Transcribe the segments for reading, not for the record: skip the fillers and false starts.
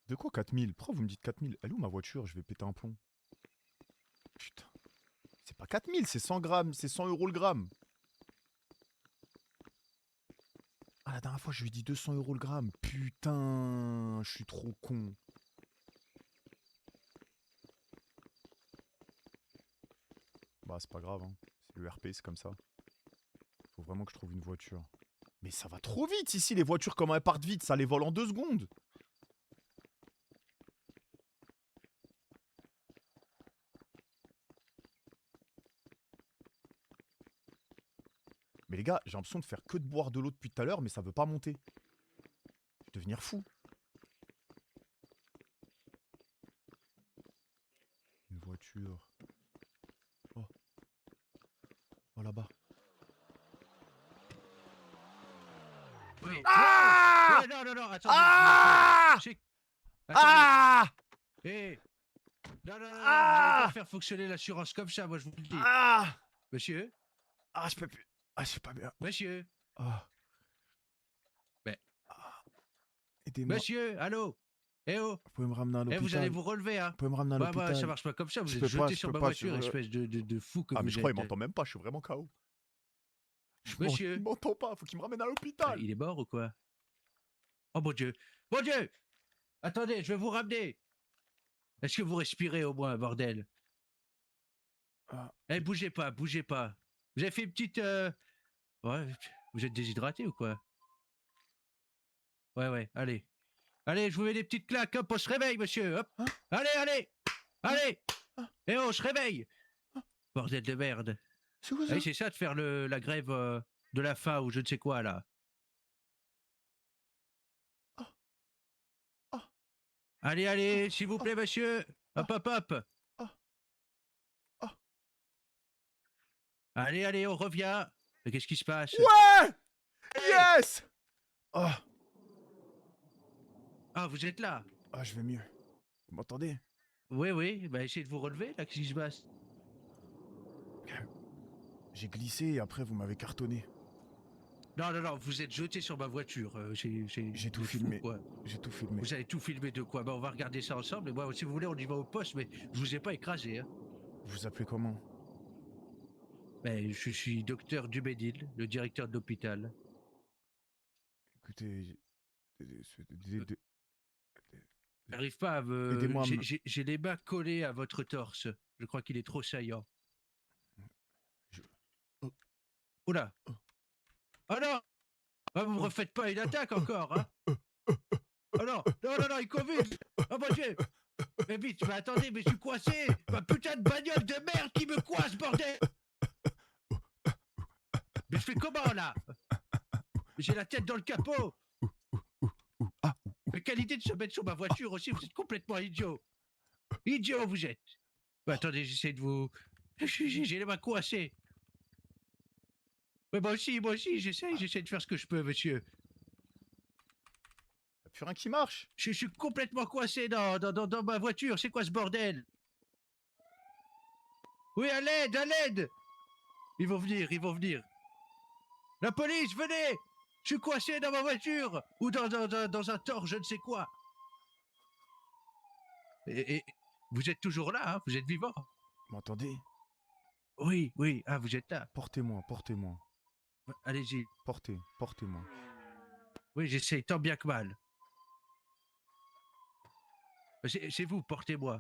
De quoi 4000? Pourquoi vous me dites 4000? Elle est où ma voiture? Je vais péter un plomb. Putain. C'est pas 4000, c'est 100 grammes, c'est 100 euros le gramme. Ah, la dernière fois, je lui ai dit 200 euros le gramme. Putain, je suis trop con. Bah, c'est pas grave, hein. C'est le RP, c'est comme ça. Faut vraiment que je trouve une voiture. Mais ça va trop vite ici, les voitures, comment elles partent vite? Ça les vole en 2 secondes. Mais les gars, j'ai l'impression de faire que de boire de l'eau depuis tout à l'heure, mais ça veut pas monter. Je vais devenir fou. Une voiture. Oh. Oh là-bas. Oui. Ah! Ouais, non, non, non, attendez. Ah! Attendez. Ah! Hé. Non, non, non, non, vous Ah! allez pas faire fonctionner l'assurance comme ça, moi je vous le dis. Ah! Monsieur? Ah, je peux plus. Ah, je sais pas bien. Monsieur? Ah. Mais, Ah. Aidez-moi. monsieur, allô? Eh oh? Vous pouvez me ramener à Eh, vous allez l'hôpital. vous relever, hein? Vous pouvez me ramener à Bah, ça l'hôpital. marche pas comme ça, vous Je êtes peux pas, jeté je sur peux ma pas. voiture, espèce de fou que Ah, mais vous je crois, il êtes. m'entend même pas, je suis vraiment KO. Monsieur? Il m'entend pas, faut qu'il me ramène à Bah, l'hôpital. il est mort ou quoi? Oh mon Dieu! Mon Dieu! Attendez, je vais vous ramener! Est-ce que vous respirez au moins, bordel? Ah, Eh, bougez pas, bougez pas. Vous avez fait une petite. Ouais, vous êtes déshydraté ou quoi? Ouais, ouais, allez. Allez, je vous mets des petites claques, hop, on se réveille, monsieur, hop. hein, Allez, allez! hein, Allez! hein, Eh oh, on se réveille! hein. Bordel de merde. C'est quoi Oui, ça? c'est ça de faire la grève de la faim ou je ne sais quoi, là. Ah, ah, Allez, ah, allez, s'il vous ah, plaît, monsieur. ah, Hop, hop, hop. ah, ah. Allez, allez, on revient. Mais qu'est-ce qui se passe? Ouais! Hey! Yes! Ah, Ah, vous êtes là? ah, je vais mieux. Vous m'entendez? Oui, oui, bah essayez de vous relever, là, qu'est-ce qui se passe? J'ai glissé et après vous m'avez cartonné. Non, non, non, vous êtes jeté sur ma voiture. J'ai tout vous êtes fou, filmé. quoi. J'ai tout filmé. Vous avez tout filmé de quoi? Bah, on va regarder ça ensemble. Et moi, si vous voulez, on y va au poste, mais je vous ai pas écrasé, hein. Vous vous appelez comment? Mais je suis docteur Duménil, le directeur de l'hôpital. Écoutez, J'arrive pas à me. aidez-moi à me... J'ai les mains collées à votre torse. Je crois qu'il est trop saillant. je- oh, Oula! oh, Oh non! Ah, vous me oh, refaites pas une attaque oh, encore, oh, hein? oh, Oh non! Non, non, non, il convulse! Oh mon Dieu! Mais vite, mais attendez, mais je suis coincé! Ma putain de bagnole de merde qui me coince, bordel! Mais je fais comment là? J'ai la tête dans le capot! ah, Mais quelle idée de se mettre sur ma voiture aussi, vous êtes complètement idiot! Idiot vous êtes! Bah, attendez, j'essaie de vous. J'ai les mains coincées! Mais moi aussi, j'essaie de faire ce que je peux, monsieur. y'a plus rien qui marche. Je suis complètement coincé dans ma voiture, c'est quoi ce bordel? Oui, à l'aide, à l'aide! Ils vont venir, ils vont venir. La police, venez! Je suis coincé dans ma voiture! Ou dans un tort, je ne sais quoi. Et vous êtes toujours là, hein? Vous êtes vivant? Vous m'entendez? Oui, oui, ah, vous êtes là. Portez-moi, portez-moi. Allez-y. Portez-moi. Oui, j'essaie tant bien que mal. C'est vous, portez-moi.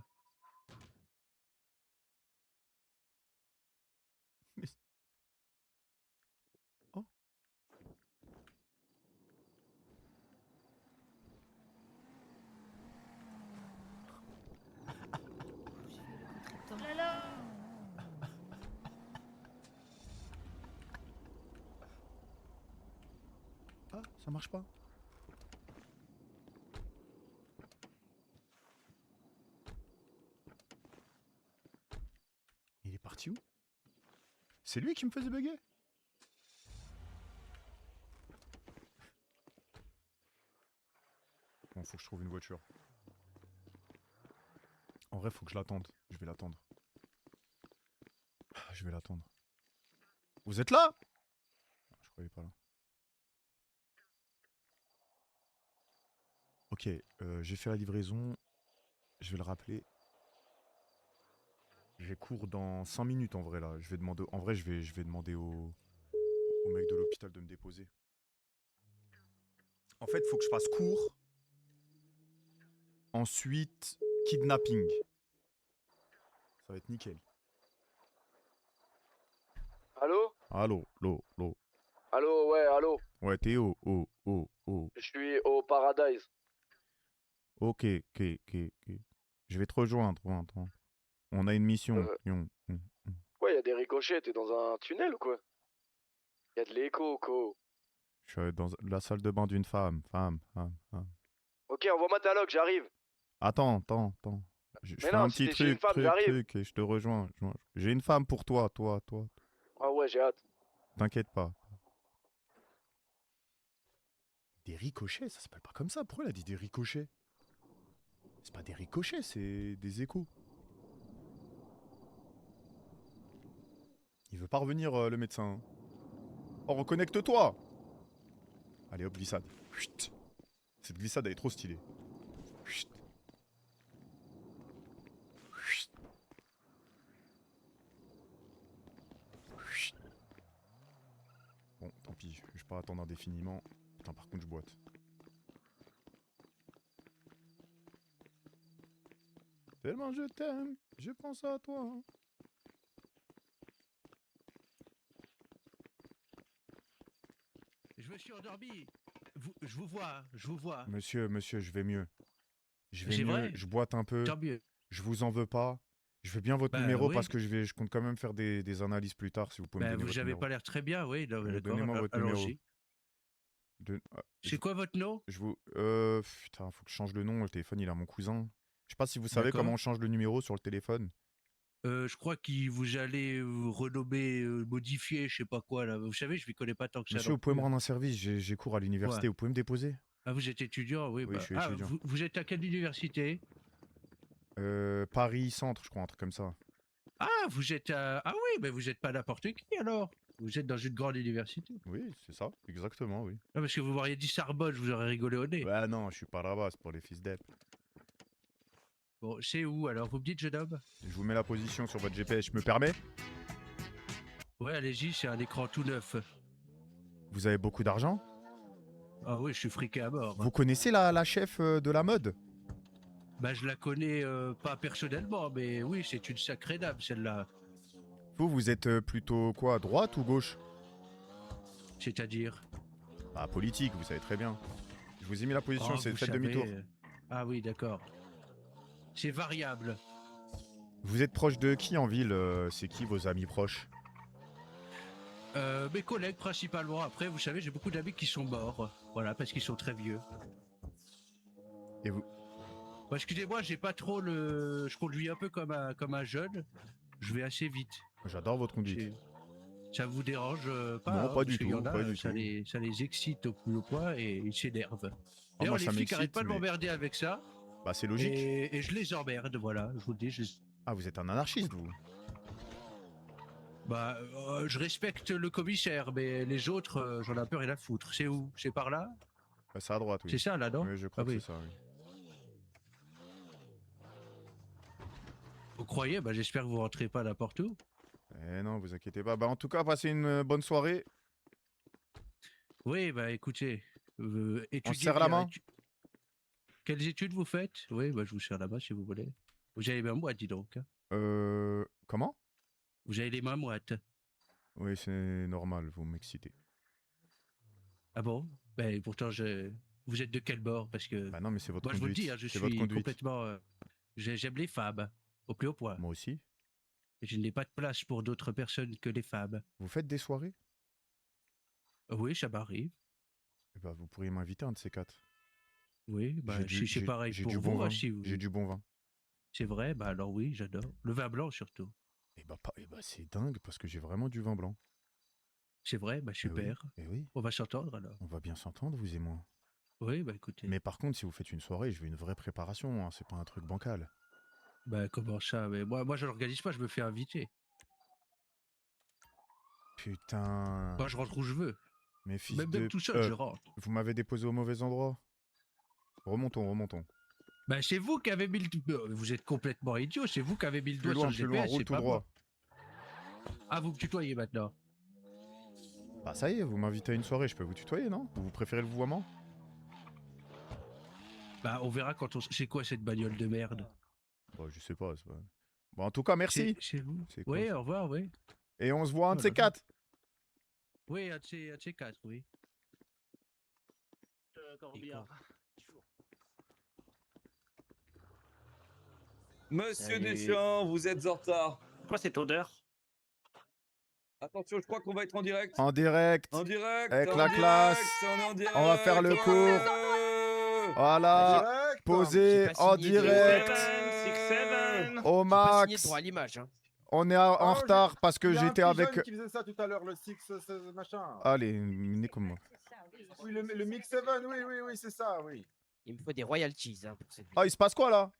Mais... Oh. Ah, ça marche pas. Il est parti où? C'est lui qui me faisait bugger? Bon, faut que je trouve une voiture. En vrai, faut que je l'attende. Je vais l'attendre. Je vais l'attendre. Vous êtes là? Je croyais pas là. Ok. Ok, j'ai fait la livraison. Je vais le rappeler. J'ai cours dans 5 minutes en vrai là. Je vais demander. En vrai, je vais demander au mec de l'hôpital de me déposer. En fait, faut que je fasse cours. Ensuite, kidnapping. Ça va être nickel. Allô? Allô, lo. Allô, ouais, allô. Ouais, t'es oh. Je suis au Paradise. Ok. Je vais te rejoindre. On a une mission. Euh, ouais, y a des ricochets, t'es dans un tunnel ou quoi? Y a de l'écho, co. Je suis dans la salle de bain d'une femme. Femme. Ok, envoie-moi ta log, j'arrive. Attends. Je Mais fais un non, si petit t'es chez une truc, femme, j'arrive. et je te rejoins. J'ai une femme pour toi. Ah ouais, j'ai hâte. T'inquiète pas. Des ricochets, ça s'appelle pas comme ça. Pourquoi elle a dit des ricochets? C'est pas des ricochets, c'est des échos. Il veut pas revenir, le médecin. Oh, reconnecte-toi! Allez, hop, glissade. Chut. Cette glissade, elle est trop stylée. Chut. Chut. Chut. Bon, tant pis, je vais pas attendre indéfiniment. Putain, par contre, je boite. Tellement je t'aime, je pense à toi. Je me suis endormi. Je vous vois, je vous vois. Monsieur, je vais mieux. Je vais C'est mieux, vrai? je boite un peu. Tant mieux. Je vous en veux pas. Je veux bien votre Bah numéro parce oui. que je compte quand même faire des analyses plus tard si vous pouvez me Bah donner vous votre avez numéro. pas l'air très bien, oui. Non, mais d'accord. Donnez-moi votre numéro. Allons-y. Je, C'est quoi votre nom? je vous. Putain, faut que je change le nom. Le téléphone, il est à mon cousin. Je sais pas si vous savez comment D'accord. on change le numéro sur le téléphone. Je crois qu'il vous allez renommer, modifier, je sais pas quoi là. Vous savez, je ne connais pas tant que ça Monsieur, non vous pouvez me plus. rendre un service. J'ai cours à Ouais. l'université. Vous pouvez me déposer? Ah, vous êtes étudiant, oui. Oui, je Bah. suis Ah, étudiant. vous êtes à quelle université? Paris Centre, je crois, un truc comme ça. Ah, vous êtes à... Ah oui, mais vous n'êtes pas n'importe qui alors. Vous êtes dans une grande université. Oui, c'est ça, exactement, oui. Non, parce que vous m'auriez dit Sorbonne, je vous aurais rigolé au nez. Ouais, non, je suis pas là-bas, c'est pour les fils d'EP. Bon, c'est où alors? Vous me dites, jeune homme? Je vous mets la position sur votre GPS, je me permets? Ouais, allez-y, c'est un écran tout neuf. Vous avez beaucoup d'argent? Ah oui, je suis friqué à mort. Vous connaissez la chef de la mode? Bah, je la connais pas personnellement, mais oui, c'est une sacrée dame, celle-là. Vous êtes plutôt quoi, droite ou gauche? C'est-à-dire... Bah, politique, vous savez très bien. Je vous ai mis la position, Oh, c'est vous faites savez, demi-tour. Ah oui, d'accord. C'est variable. Vous êtes proche de qui en ville? C'est qui vos amis proches? Mes collègues principalement. Après, vous savez, j'ai beaucoup d'amis qui sont morts. Voilà, parce qu'ils sont très vieux. Et vous? Bon, excusez-moi, j'ai pas trop le... Je conduis un peu comme un jeune. Je vais assez vite. J'adore votre conduite. C'est- Ça vous dérange pas? Non, hein, pas parce du qu'il y en tout, a, pas du ça tout. les excite au plus haut point et ils s'énervent. Ah, D'ailleurs, moi, les ça flics arrêtent m'excite, pas de mais... m'emmerder avec ça. Bah, c'est logique. Et je les emmerde, voilà. Je vous le dis, Ah, vous êtes un anarchiste, vous? Bah, je respecte le commissaire, mais les autres, j'en ai un peu rien à foutre. C'est où? C'est par là? C'est à droite, oui. C'est ça, là, non? Oui, je crois Ah que oui. c'est ça, oui. Vous croyez? Bah, j'espère que vous rentrez pas n'importe où. Eh non, vous inquiétez pas. Bah, en tout cas, passez une bonne soirée. Oui, bah, écoutez, On se étudiez serre la bien. main? Quelles études vous faites? Oui, bah, je vous serre la main si vous voulez. Vous avez les mains moites, dis donc. Hein. Comment? Vous avez les mains moites. Oui, c'est normal, vous m'excitez. Ah bon? Ben, pourtant, vous êtes de quel bord? Parce que, Bah non, mais c'est votre moi, je vous le conduite. dis, hein, je C'est votre suis conduite. complètement... j'aime les femmes, au plus haut point. Moi aussi. Et je n'ai pas de place pour d'autres personnes que les femmes. Vous faites des soirées? Oui, ça m'arrive. Eh bah, vous pourriez m'inviter un de ces quatre. Oui, bah, si c'est pareil J'ai pour du bon vous, hein, vin. si vous... J'ai du bon vin. C'est vrai, bah alors oui, j'adore. Le vin blanc surtout. Eh bah c'est dingue parce que j'ai vraiment du vin blanc. C'est vrai, bah super. Eh oui. On va s'entendre alors. On va bien s'entendre, vous et moi. Oui, bah écoutez. Mais par contre, si vous faites une soirée, je veux une vraie préparation, hein, c'est pas un truc bancal. Bah comment ça? Mais moi je l'organise pas, je me fais inviter. Putain. Moi je rentre où je veux. Mes fils Même de... tout seul, je rentre. Vous m'avez déposé au mauvais endroit. Remontons, remontons. Bah, c'est vous qui avez mis le... Vous êtes complètement idiot, c'est vous qui avez mis le Plus doigt loin, sur le plus loin, GPS, roule c'est tout pas droit. moi. Ah, vous me tutoyez maintenant. Bah ça y est, vous m'invitez à une soirée, je peux vous tutoyer, non? Ou vous préférez le vouvoiement? Bah, on verra quand on... C'est quoi cette bagnole de merde? Bah je sais pas, c'est pas... Bon, en tout cas, merci. C'est vous? C'est quoi, Oui, ça? au revoir, oui. Et on se voit un de Oh ces là là. quatre. Oui, un de ces quatre, oui. Corbillard. Monsieur Salut. Deschamps, vous êtes en retard. Quoi cette odeur? Attention, je crois qu'on va être en direct. En direct. En direct. Avec en la direct, classe. On est en direct. On va faire le cours. Ouais. Voilà. Posé J'ai pas en signé de- direct. 6-7. Au J'ai pas signé max. de droit à l'image. Hein. On est en Oh, retard parce que Il y a un j'étais petit avec... jeune qui faisait ça tout à l'heure, le Six, machin. Allez, né comme moi. Oui, le Mix 7, oui, c'est ça, oui. Il me faut des royalties hein, pour cette Ah, il se passe quoi là?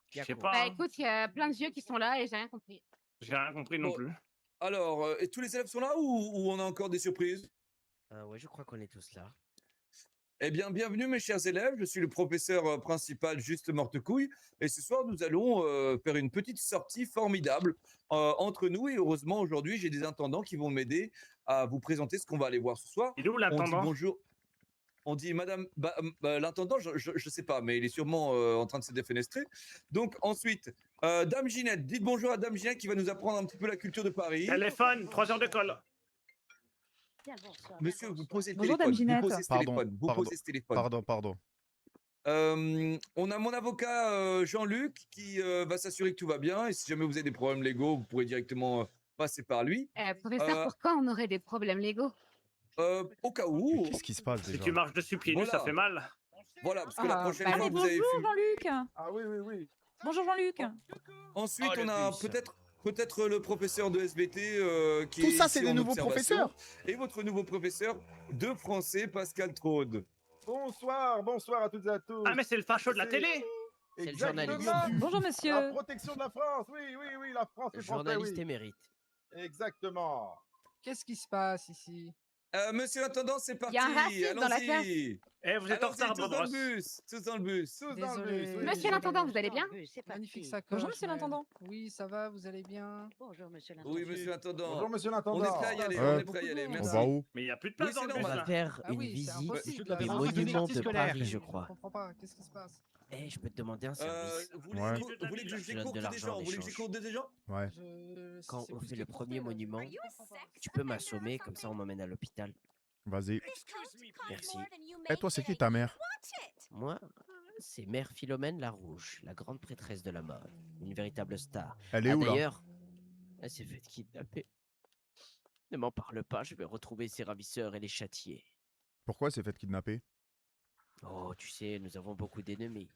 Je sais Biaco. pas. Bah hein. écoute, il y a plein de vieux qui sont là et j'ai rien compris. J'ai rien compris non Bon. plus. Alors, et tous les élèves sont là ou on a encore des surprises? Ouais, je crois qu'on est tous là. Eh bien, bienvenue mes chers élèves, je suis le professeur principal Juste Mortecouille et ce soir nous allons faire une petite sortie formidable entre nous et heureusement aujourd'hui j'ai des intendants qui vont m'aider à vous présenter ce qu'on va aller voir ce soir. Il est où On dit l'intendant? bonjour. On dit madame, l'intendant, je sais pas, mais il est sûrement en train de se défenestrer. Donc ensuite, Dame Ginette, dites bonjour à Dame Ginette qui va nous apprendre un petit peu la culture de Paris. Téléphone, 3 heures de colle. Monsieur, vous posez le Bonjour, téléphone. Dame Ginette. Vous posez ce Pardon, téléphone. Vous pardon, posez ce téléphone. Pardon. On a mon avocat Jean-Luc qui va s'assurer que tout va bien et si jamais vous avez des problèmes légaux, vous pourrez directement passer par lui. Professeur, pourquoi on aurait des problèmes légaux? Au cas où. Qu'est-ce qui se passe Si déjà? tu marches dessus pieds nus, ça Voilà. fait mal. Voilà, parce que la Ah, prochaine bah fois Allez, que vous avez bonjour fumé. Jean-Luc. Ah oui. Bonjour Jean-Luc. Ensuite, Oh, le on a bus. peut-être le professeur de SVT qui Tout est ça, c'est ici des en nouveaux observation. professeurs? Et votre nouveau professeur de français, Pascal Traude. Bonsoir à toutes et à tous. Ah, mais c'est le facho de la télé. C'est le Exactement. journaliste. Bonjour La monsieur. protection de la France, oui, la France, les Français, Journaliste oui. émérite. Exactement. Qu'est-ce qui se passe ici? Monsieur l'intendant, c'est parti. Y a un raciste dans la Allons-y. Eh, vous êtes en Allons-y, retard, tous dans le Bobros. bus. Tous dans le bus. Tous dans le Désolé. bus, oui. Monsieur l'intendant, vous allez bien? Magnifique ça. Bonjour monsieur l'intendant. Oui, ça va, vous allez bien? Bonjour, monsieur Oui, monsieur l'intendant. Bonjour, monsieur On l'intendant. est prêt à y aller. Ouais. On est prêt à y aller. On Merci. va où? Mais il n'y a plus de Oui, place dans c'est le On bus normal. va là. faire Ah une oui, c'est visite impossible. des La monuments sortie de scolaire. Paris, je crois. Je comprends pas, qu'est-ce qui se passe? Eh, je peux te demander un service. Vous voulez, Ouais. vous voulez que Je te donne j'écoute de des l'argent gens en Vous voulez que échange. j'écoute des gens Ouais. Quand C'est on fait compliqué le de premier comprendre, là. monument, tu peux m'assommer, comme ça on m'emmène à l'hôpital. Vas-y. Merci. Et toi, c'est qui ta mère? Moi, c'est Mère Philomène la Rouge, la grande prêtresse de la mode. Une véritable star. Elle est où là? D'ailleurs, elle s'est faite kidnapper. Ne m'en parle pas, je vais retrouver ses ravisseurs et les châtier. Pourquoi elle s'est fait kidnapper? Oh, tu sais, nous avons beaucoup d'ennemis.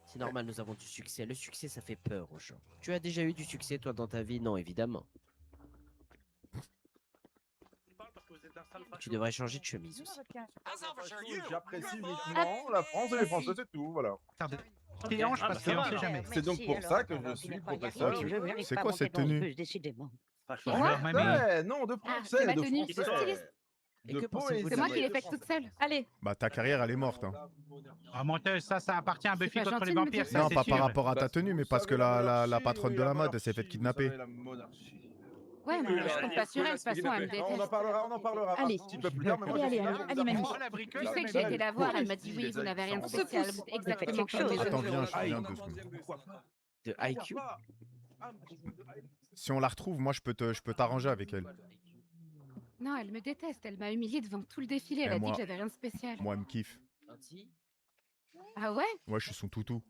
C'est normal, nous avons du succès. Le succès, ça fait peur aux gens. Tu as déjà eu du succès, toi, dans ta vie? Non, évidemment. Tu devrais changer de chemise aussi. J'apprécie uniquement la France et les Français, c'est tout, voilà. Tes hanches, parce qu'on sait jamais. C'est donc pour ça que je suis professeur. C'est quoi cette tenue? Ouais, non, de Ah, français, c'est ma de tenue, c'est français. styliste. Et De que pensez-vous poésie. de C'est moi ma- qui l'ai faite toute seule. Allez, Bah ta carrière, elle est morte. Hein. Ah, menteuse, ça appartient à Buffy pas contre les gentil de me vampires, dire ça Non, c'est pas sûr. par rapport à ta tenue, mais parce que la patronne de la mode, elle s'est fait fait kidnapper. Ouais, mais je compte pas sur elle, de toute façon, elle me On en déteste. parlera Allez. un petit peu plus tard, mais moi Allez, je suis allez, là. allez, Mamie. Oh, la bricoleuse, Tu sais que mais j'ai bonne. été la voir, elle m'a dit oui, vous n'avez rien de On se spécial, pousse. vous êtes exactement quelque comme les chose. Attends, autres. viens, je viens 2 secondes. De IQ. Si on la retrouve, moi je peux t'arranger avec elle. Non, elle me déteste, elle m'a humiliée devant tout le défilé, elle Et a dit moi- que j'avais rien de spécial. Moi, elle me kiffe. Ainsi, Ah ouais? Moi, je suis son toutou.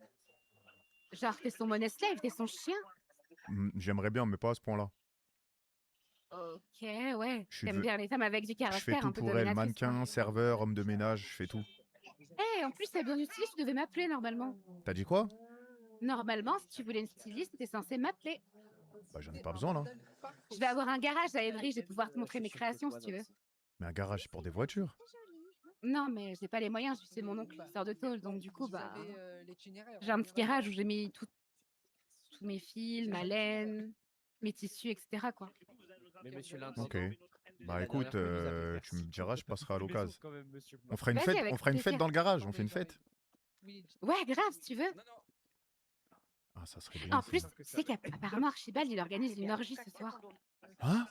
Genre, t'es son money slave, t'es son chien? J'aimerais bien, mais pas à ce point-là. Ok, ouais. Je suis T'aimes ve- bien les femmes avec du Je fais caractère, tout un peu pour elle. dominatrice, quoi. Mannequin, serveur, homme de ménage, je fais tout. Eh, en plus, t'as bien une styliste, tu devais m'appeler normalement. T'as dit quoi? Normalement, si tu voulais une styliste, t'es censé m'appeler. Bah, j'en ai pas besoin là. Je vais avoir un garage à Évry, je vais pouvoir te montrer mes créations si tu veux. Mais un garage, c'est pour des voitures. Non, mais j'ai pas les moyens, je suis mon oncle qui sort de tôle, donc du coup, Vous bah, avez, l'itinéraire, j'ai un hein, petit garage où j'ai mis tous mes fils, ma laine, mes tissus, etc. quoi. mais monsieur l'intendant, Ok. Bah écoute, tu me diras, je passerai à l'occasion. On fera une Vas-y, fête, avec on fera une plaisir. fête dans le garage, on fait une fête. Oui, Ouais, grave, si tu veux. Non, non. Ah, ça serait bien. En plus, ça. tu sais qu'apparemment Archibald, il organise une orgie ce soir. Hein?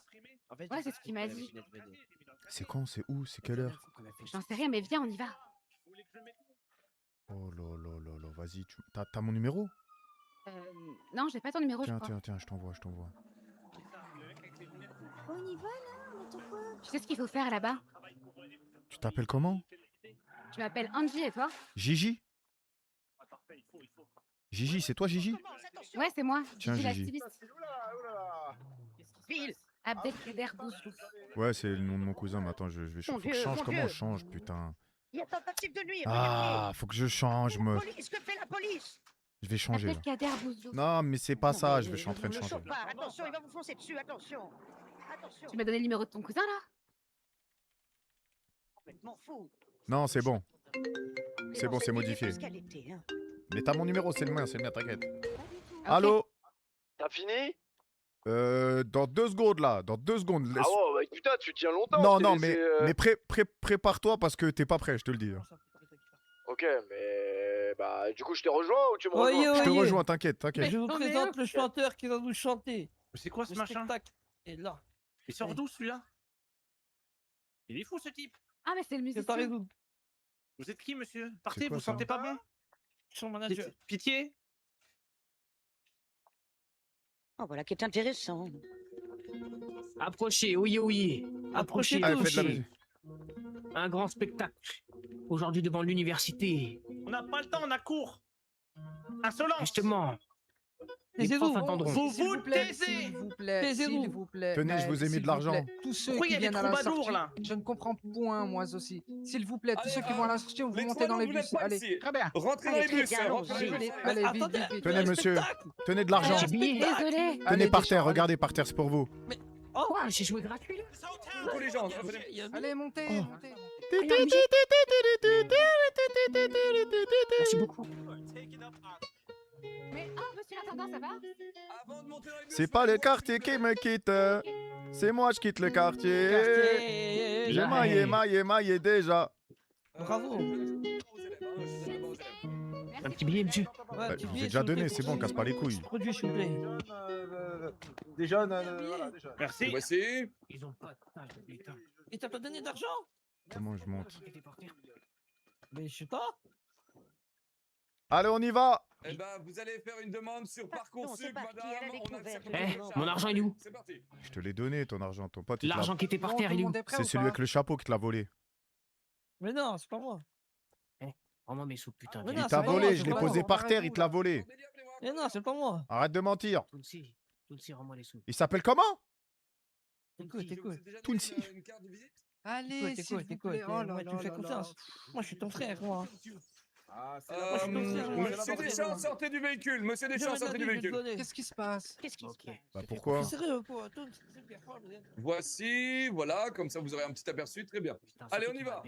En fait, Ouais, j'ai c'est ce qu'il m'a la dit. machinette venait. C'est quand? C'est où? C'est quelle heure? J'en sais rien, mais viens, on y va. Oh là là là là, vas-y, t'as mon numéro? Non, j'ai pas ton numéro, je Tiens, crois. tiens, tiens, je t'envoie, je t'envoie. On y va là, n'importe quoi. Tu sais ce qu'il faut faire là-bas? Tu t'appelles comment? Je m'appelle Angie et toi? Gigi? Gigi, c'est toi Gigi? Ouais, c'est moi. Tiens, Gigi Gigi. l'activiste. Abdelkader Bouzlou. Ouais, c'est le nom de mon cousin, mais attends, je vais changer. Faut que je change, comment je change, putain? Il y a tentative de nuire. Ah, faut que je change, me. Police, que fait la police? Je vais changer là. Abdelkader Bouzlou. Non, mais c'est pas ça, je suis en train de Ne le changer. chauffe pas. Attention, il va vous foncer dessus. Attention. Attention. Tu m'as donné le numéro de ton cousin là? Complètement fou. Non, c'est bon. C'est bon, c'est Cette modifié. fille est parce qu'elle était, hein. Mais t'as mon numéro, c'est le mien, t'inquiète. Ok. Allô? T'as fini? Dans 2 secondes là, dans 2 secondes. Ah ouais, bah putain, tu tiens longtemps. Non, je t'ai non, laissé, mais prépare-toi parce que t'es pas prêt, je te le dis. hein. Ok, mais bah du coup je te rejoins ou tu me rejoins? Je te rejoins, t'inquiète, t'inquiète. Je vous présente le chanteur qui va vous chanter. Mais c'est quoi ce Le machin? spectacle est là. Il sort d'où celui-là? Il est fou ce type. Ah, mais c'est le musicien. Préparez-vous. Vous êtes qui, monsieur? Partez, quoi, vous ça sentez pas bon? Son manager. Pitié? Oh, voilà qui est intéressant. Approchez, oui, oui. Approchez Ah, tous. faites de la musique. Un grand spectacle. Aujourd'hui devant l'université. On n'a pas le temps, on a cours. Insolence. Justement. Les Taisez-vous. profs attendront. Vous S'il vous vous plaît, taisez. s'il vous plaît, Taisez-vous. s'il vous plaît. Tenez, je vous ai mis s'il de l'argent. vous plaît. Tous ceux Pourquoi il y qui a des viennent à la troubadours, sortie, là? je ne comprends point, moi aussi. S'il vous plaît, tous Allez, ceux qui vont à la sortie, vous Les montez trois dans noms, les vous bus. n'êtes pas Allez, ici. Très bien. Rentrez dans Allez, les très bus, bien, rentrez dans les allons-y. bus. allez, vite, Attendez. vite, vite. Tenez, monsieur, tenez de l'argent. Désolé. Tenez Allez, par des terre, gens, regardez par terre, c'est pour vous. Oh, j'ai joué gratuit là. Tous les gens, Allez, montez, Oh. montez. Merci beaucoup. Mais monsieur l'intendant, ça va? Avant de monter dans les bus, C'est pas le quartier qui me quitte, c'est moi je quitte le quartier. J'ai maillé déjà. Bravo. Un petit billet, monsieur. Bah, je vous ai déjà donné, c'est bon, casse pas les couilles. Produit, s'il vous plaît. Des jeunes, voilà, des jeunes. Merci. Voici. Ils ont pas de tâche, putain. Et t'as pas donné d'argent? Comment je monte? Mais je sais pas. Allez, on y va. Eh ben, vous allez faire une demande sur c'est Parcoursup, parti, madame. elle a On découvert. accepte Eh, le mon télécharge. argent, il est où? C'est parti. Je te l'ai donné ton argent, ton pote. L'argent qui était par terre, il est où? C'est celui avec le chapeau qui te l'a volé. Mais non, c'est pas moi. Rends-moi mes sous, putain. Mais Il non, t'a c'est pas volé, moi, je c'est l'ai pas posé moi. par terre, il te l'a volé. Mais non, c'est pas moi. Arrête de mentir. Tounsi, rends-moi les sous. Il s'appelle comment? Écoute, écoute. Tounsi. Une carte de visite? Allez, s'il vous plaît. Oh là Eh, là, tu me fais confiance. Moi, je suis ton frère, moi. Ah, c'est Euh, la Monsieur Deschamps, sortez du véhicule. Monsieur Deschamps, sortez du véhicule. Qu'est-ce qui se passe? Qu'est-ce qui se passe? Bah pourquoi? Sérieux, quoi. Attends, c'est bien. Voici, voilà, comme ça vous aurez un petit aperçu. Très bien. Allez, on y va.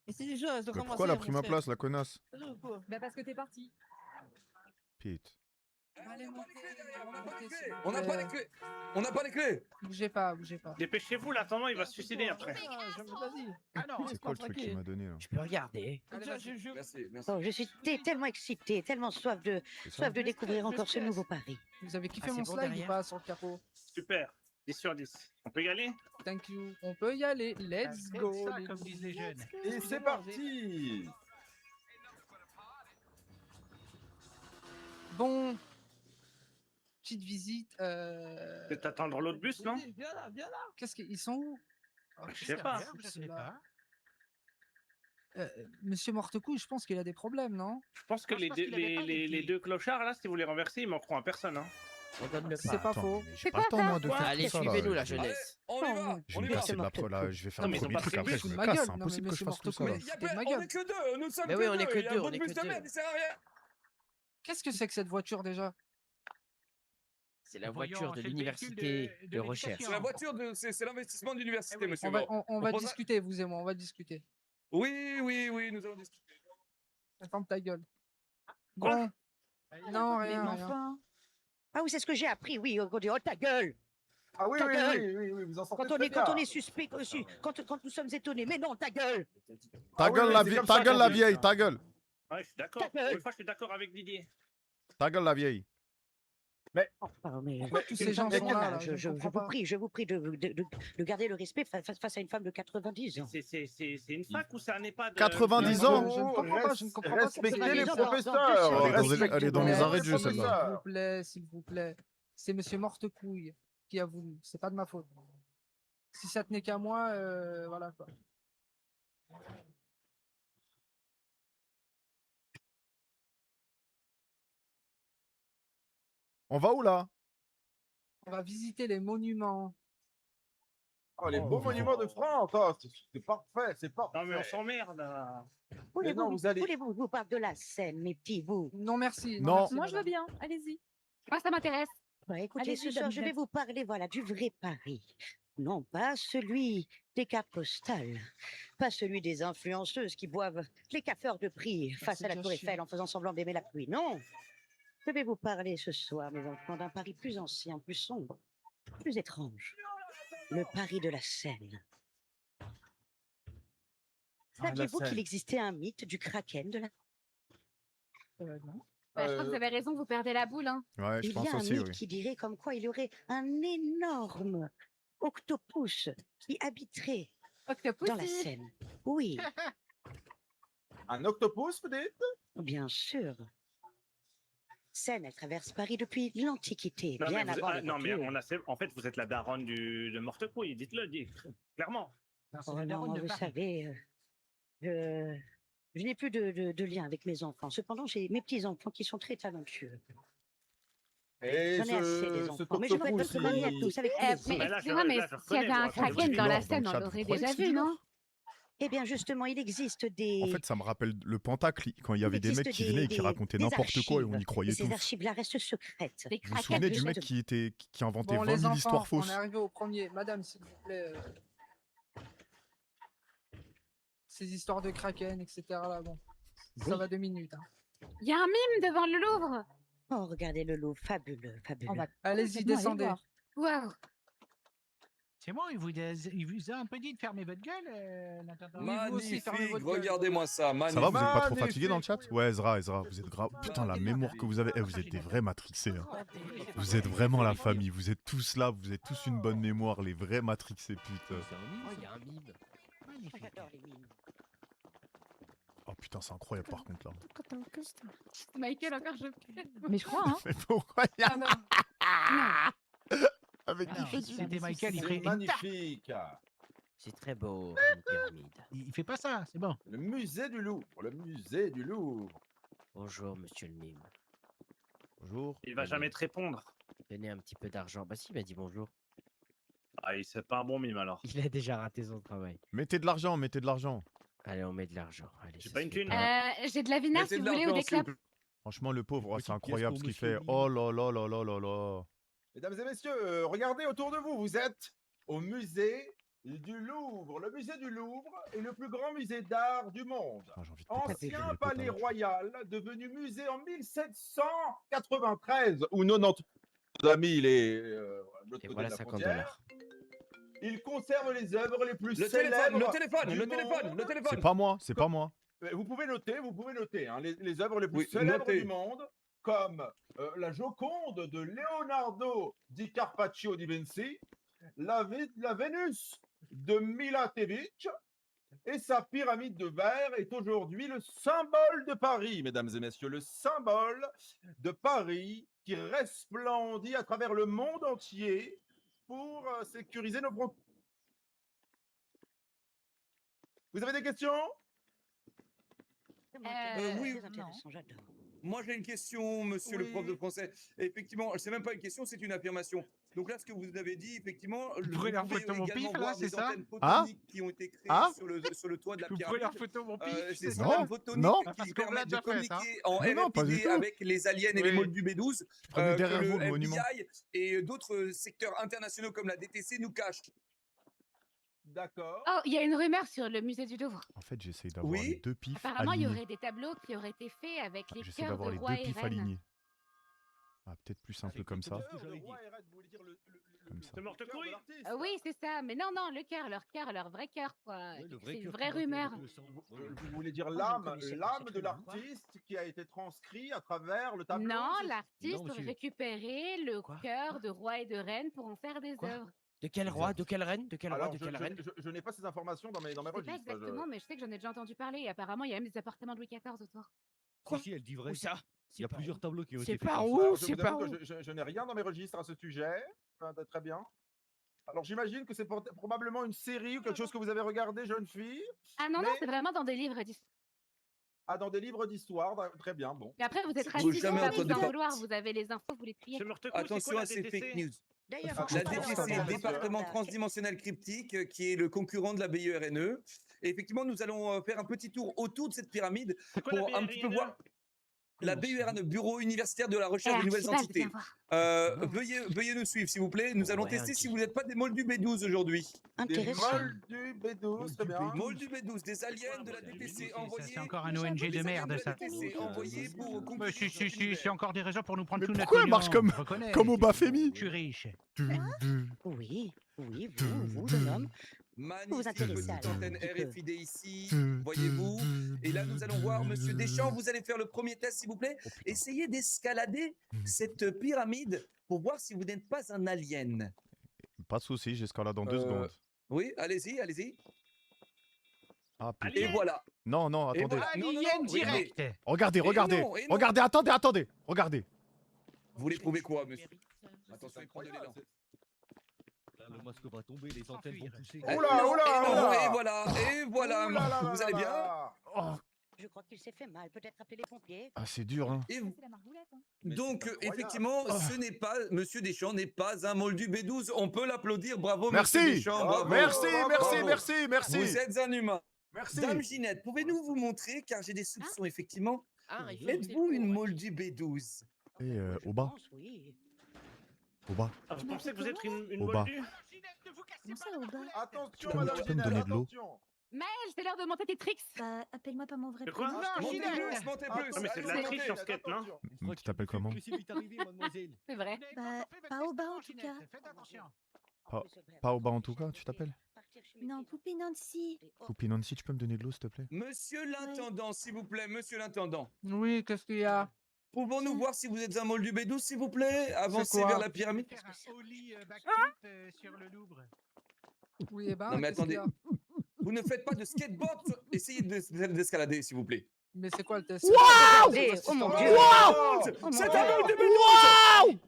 Et c'est déjà, elle se Bah pourquoi elle a pris ma place, la connasse? Sérieux, quoi. Bah parce que t'es parti. Pete. Allez, montez, montez, s'il vous On n'a pas plaît. les clés. On n'a pas les clés. Bougez pas, bougez pas. Dépêchez-vous, l'attendant, il va se suicider après. Vas-y. C'est quoi le truc qu'il m'a donné là? Je peux regarder. Allez, vas-y. Merci, merci. Oh, je suis tellement excitée, tellement soif de C'est ça? découvrir encore ce nouveau Paris. Vous avez kiffé Ah, mon c'est bon slide ou derrière. pas sur le capot? Super. 10 sur 10. On peut y aller? Thank you. On peut y aller. Let's go. Ça, comme disent les jeunes. Et c'est parti. Bon. Petite visite. Peut-être attendre l'autre bus, non? Viens là, viens là. Qu'est-ce qu'ils sont où? Oh, Je sais pas. Je sais pas. Monsieur Mortecouille, je pense qu'il a des problèmes, non? Je pense que les deux clochards, là, si vous les renversez, ils manqueront à personne. Hein. On donne le C'est Bah, pas attends, faux. mais j'ai pas le temps moi de faire Allez, tout ça suivez-nous, là. la Je vais- jeunesse. On y va. Je vais On me y va. casser de la preuve là, je vais faire Non, le mais ils ont premier pas truc prévu, après, je fous me de ma casse, gueule. c'est Non, mais impossible que je monsieur fasse tout ça. Mortecouille, Mais y a C'était pas- de ma on gueule. est que deux. Nous sommes Mais que oui, on est deux. que Il y a deux, un on autre est bus que de deux. merde, il sert à rien. Qu'est-ce que c'est que cette voiture déjà? C'est la voiture de l'université de recherche. C'est la voiture de, c'est l'investissement de l'université, monsieur. On va, Bon. on va prendra- discuter, vous et moi, on va discuter. Oui, oui, oui, nous allons discuter. Ferme ta gueule. Quoi? Bon. Non, rien, rien. Ah oui, c'est ce que j'ai appris, oui. On dit, oh ta gueule! Ah oui, Ta oui, gueule. oui, oui, oui, vous en sortez Quand on très est, quand on bien. est suspect, quand nous sommes étonnés. Mais non, ta gueule. Ta Ah oui, gueule, oui, la c'est vieille, comme ta ça gueule, qu'on la dit. vieille, ta gueule. Ouais, je suis d'accord. Ta gueule. Pour une fois, je suis d'accord avec Didier. Ta gueule, la vieille. Oh, mais Pourquoi tous ces gens mais sont là, voilà, je ne je comprends vous pas. prie, de garder le respect face à une femme de 90 ans. C'est une fac ou c'est un EHPAD 90 Je ans ne comprends pas, je ne comprends pas. Respectez les 90 ans, professeurs. Elle est dans- respectez elle est dans les les arrêts de jeu, S'il celle-là. vous plaît, s'il vous plaît. C'est Monsieur Mortecouille qui a voulu. C'est pas de ma faute. Si ça tenait qu'à moi, voilà quoi. On va où là? On va visiter les monuments. Oh, les Oh, beaux oui. monuments de France. Oh, c'est parfait, c'est parfait. Non, mais on s'emmerde là. Mais non, vous allez. Voulez-vous vous parle de la Seine, mes petits, vous? Non, merci. Non. merci, Moi, je veux madame. bien. Allez-y. Moi, ça m'intéresse. Bah, écoutez, Allez-y, ce soir, Dame je vais Ginette. vous parler, voilà, du vrai Paris. Non pas celui des cartes postales, pas celui des influenceuses qui boivent les cafeurs de prix face c'est à la déjà Tour chiant. Eiffel en faisant semblant d'aimer la pluie. Non, je vais vous parler ce soir, mes enfants, d'un Paris plus ancien, plus sombre, plus étrange. Le Paris de la Seine. Saviez-vous qu'il existait un mythe du Kraken de la... Non. Bah, je crois que vous avez raison, vous perdez la boule. Hein. Ouais, je Il y pense a un aussi, mythe oui. qui dirait comme quoi il y aurait un énorme octopus qui habiterait Octopus. dans la Seine. Oui, Un octopus, vous dites? bien sûr. Seine, elle traverse Paris depuis l'Antiquité, Non, bien mais, avant les non, mais voitures. en fait, vous êtes la daronne de Mortecouille. Dites-le, clairement. Oh non, moi, vous savez, je n'ai plus de lien avec mes enfants. Cependant, j'ai mes petits-enfants qui sont très talentueux. Et J'en ai assez des enfants. Mais je voudrais octopus, votre famille à tous, avec Mais plaisir. là, je- excusez-moi, mais là, je s'il y avait reconnais, un moi, kraken du dans la lore dans le scène, on chat. Vous l'aurait croyez déjà que c'est vu, du non? lore? Eh bien, justement, il existe des... En fait, ça me rappelle le Pentacle, quand il y avait il des mecs existe qui venaient et qui des- racontaient des n'importe quoi et on y archives. croyait Et ces tous. archives-là restent secrètes. Des Vous vous kraken. souvenez du juste- mec qui inventait Bon, 20 les 000 enfants, histoires on fausses? est arrivé au premier. Madame, s'il vous plaît. Ces histoires de Kraken, etc. Là, bon. Ça Oui. va 2 minutes. Hein. Il y a un mime devant le Louvre. Oh, regardez le Louvre, fabuleux, fabuleux. On va Allez-y, complètement aller descendez. voir. Waouh. C'est bon, il vous a un peu dit de fermer votre gueule, l'intendant. Oui, vous aussi, fermez Magnifique, votre gueule. regardez-moi ça, magnifique. Ça va, vous êtes pas trop Magnifique. fatigué dans le chat? Ouais, Ezra, vous êtes grave. Putain, la mémoire que vous avez. Eh, vous êtes des vrais matrixés. Hein. Vous êtes vraiment la famille. Vous êtes tous là, vous êtes tous une bonne mémoire, les vrais matrixés, putain. Oh, il y a un mime. J'adore les mimes. Oh putain, c'est incroyable par contre là. Michael, encore je. Mais je crois, hein. Mais pourquoi il y a. Ah non. Avec Ah qui non, fait si du. c'était Michael, il C'est ferait. magnifique. C'est très beau, une pyramide. Il fait pas ça, c'est bon. Le musée du Louvre. Le musée du Louvre. Bonjour, monsieur le mime. Bonjour. Il va jamais te répondre. Donnez un petit peu d'argent. Bah si, il m'a dit bonjour. Ah, c'est pas un bon mime alors. Il a déjà raté son travail. Mettez de l'argent, mettez de l'argent. Allez, on met de l'argent. Allez, J'ai ça pas se une fait thune. pas. J'ai de la vinaigre Mettez si de vous voulez ou l'argent, des s'il vous clopes. plaît. Franchement, le pauvre, oh, c'est Petite incroyable ce pièce qu'il pour fait. monsieur Oh là là là là là là là. Mesdames et messieurs, regardez autour de vous. Vous êtes au musée du Louvre. Le musée du Louvre est le plus grand musée d'art du monde. Putain, j'ai envie de péter Ancien les palais pétales. royal, devenu musée en 1793 ou 90. Nos amis, il est de l'autre Et côté voilà de la 50 frontière. Il conserve les œuvres les plus Le célèbres. téléphone, du le téléphone, monde. le C'est téléphone. pas moi, c'est pas moi. Vous pouvez noter hein, les œuvres les plus Oui, célèbres notez. du monde, comme la Joconde de Leonardo di Carpaccio di Vinci, la Vénus de Milatevich et sa pyramide de verre est aujourd'hui le symbole de Paris, mesdames et messieurs, le symbole de Paris qui resplendit à travers le monde entier pour sécuriser nos frontières. Vous avez des questions? oui, Très non. intéressant, j'adore. Moi, j'ai une question, monsieur le prof Oui. de français. Effectivement, c'est même pas une question, c'est une affirmation. Donc là, ce que vous avez dit, effectivement, Vous prenez la pouvez photo mon également pif, là, voir c'est des ça antennes Ah photoniques qui ont été créées Ah sur le toit de la Vous pyramide. prenez la photo mon pif, C'est c'est ces ça Non, antennes photoniques non. Parce qui qu'on l'a permettent de déjà fait, ça. communiquer en Mais non, pas du RFID tout. avec les aliens et les Oui. moldus B12 Prenez que derrière le vous le monument. FBI et d'autres secteurs internationaux comme la DTC nous cachent. D'accord. Oh, il y a une rumeur sur le musée du Louvre. En fait, j'essaye d'avoir Oui. les deux pifs Apparemment, il y alignés. aurait des tableaux qui auraient été faits avec les J'essaie cœurs d'avoir de les rois deux et pifs reines. alignés. Ah, peut-être plus un peu comme ça. Comme ça. C'est morte couille. Oui, c'est ça. Mais non, non, le cœur, leur vrai cœur, quoi. Oui, le C'est vrai une cœur vraie qui doit rumeur. être le sang. Vous voulez dire je ne l'âme, connaissais pas l'âme cette de rumeur. l'artiste qui a été transcrit à travers le tableau? Non, c'est- l'artiste Non, aurait monsieur. récupéré le cœur de roi et de reine pour en faire des Quoi œuvres. De quel roi? De quelle reine? De quel roi? Alors, De quelle reine? je n'ai pas ces informations dans mes Je sais pas registres. exactement, mais je sais que j'en ai déjà entendu parler. Et apparemment, il y a même des appartements de Louis XIV autour. Quoi? Si, elle dit vrai. Où ça? Il y a plusieurs tableaux qui ont C'est été faits par comme où? ça. Alors, je C'est vous par avoue où? que je n'ai rien dans mes registres à ce sujet. Enfin, très bien. Alors, j'imagine que c'est probablement une série ou quelque chose que vous avez regardé, jeune fille. Ah non, non, Mais- c'est vraiment dans des livres d'histoire. Ah, dans des livres d'histoire. Très bien, bon. Mais après, vous êtes Faut raciste, jamais pas entendu vous en parler. vouloir. Vous avez les infos, vous les triez. C'est morte couille, c'est Attention quoi à la ces DTC? fake news. D'ailleurs, La faut La que je DTC, fasse c'est le attention. département transdimensionnel cryptique, qui est le concurrent de la BIRNE. Et effectivement, nous allons faire un petit tour autour de cette pyramide C'est quoi la pour un petit peu BRINE? voir la BURNE, Bureau universitaire de la Eh, recherche des nouvelles Archibald, entités. viens voir. Veuillez nous suivre, s'il vous plaît. Nous allons Ouais, tester ok. si vous n'êtes pas des moldus B12 aujourd'hui. Des Intéressant. Moldus B12, très bien. Moldus B12, des aliens de la DTC envoyés. C'est encore un Nous ONG avons de des merde, aliens de ça. la DTC envoyés pour Mais conquérir si, notre univers. c'est encore des raisons pour nous prendre Mais tout notre pourquoi elle marche pognon, comme- je reconnais. Comme au Bafémi. Je suis riche. Oui, oui, vous, jeune homme. Magnifique intéressez petite à antenne un petit peu. RFID ici, voyez-vous. Et là, nous allons voir Monsieur Deschamps. Vous allez faire le premier test, s'il vous plaît. Essayez d'escalader cette pyramide pour voir si vous n'êtes pas un alien. Pas de soucis, j'escalade dans 2 secondes. Oui, allez-y, allez-y. Ah, putain. Et voilà. Non, non, Et attendez. voilà. Non, non, Alien non, regardez. direct. Regardez, Et regardez. non, et non. Regardez, attendez. Regardez. Vous voulez prouver quoi, monsieur? Attention, il prend de l'élan. Le masque va tomber, les antennes vont pousser. Oula, Et oula, non, oula. et voilà, Ouh là là là vous là allez là bien? là. Oh, Je crois qu'il s'est fait mal. Peut-être appeler les pompiers. ah, c'est dur, hein. Et C'est la margoulette. Hein. donc, incroyable. effectivement, ce n'est pas, Monsieur Deschamps n'est pas un moldu B12. On peut l'applaudir. Bravo, Merci. Monsieur Deschamps. Bravo. Bravo. Merci, merci, Bravo. merci, merci. Vous êtes un humain. Merci. Dame Ginette, pouvez-nous vous montrer, car j'ai des soupçons, effectivement. Ah, il faut Êtes-vous monter le une coup, moldu B12? Et Je au bas, pense, oui. au bas. Ah, vous pensez que vous êtes une Au bas. moldue? Comment ça, au bas? Attention, Tu madame peux me Ginette, donner de l'eau? attention. Maël, c'est l'heure de monter tes tricks. Bah, appelle-moi pas mon vrai De quoi? prénom. Montez Ginette. plus, montez plus. Attention, mais c'est de la allez, triche sur ce quête, non? attention. Tu t'appelles comment? C'est vrai. Bah, pas au bas en tout cas. Faites attention. Pas au bas en tout cas, tu t'appelles? Non, Poupée Nancy. Poupie Nancy, tu peux me donner de l'eau, s'il te plaît? Monsieur l'intendant, s'il vous plaît, monsieur l'intendant. Oui, qu'est-ce qu'il y a? Pouvons-nous voir si vous êtes un moldu B12, s'il vous plaît? Avancez quoi? vers la pyramide. Oli backflip sur le Louvre. Oui, eh ben, Non, mais qu'est-ce qu'il y attendez. a? Vous ne faites pas de skateboard. Essayez d'escalader, s'il vous plaît. Mais c'est quoi le test? Regardez, oh mon Dieu. Wow! C'est un moldu B12!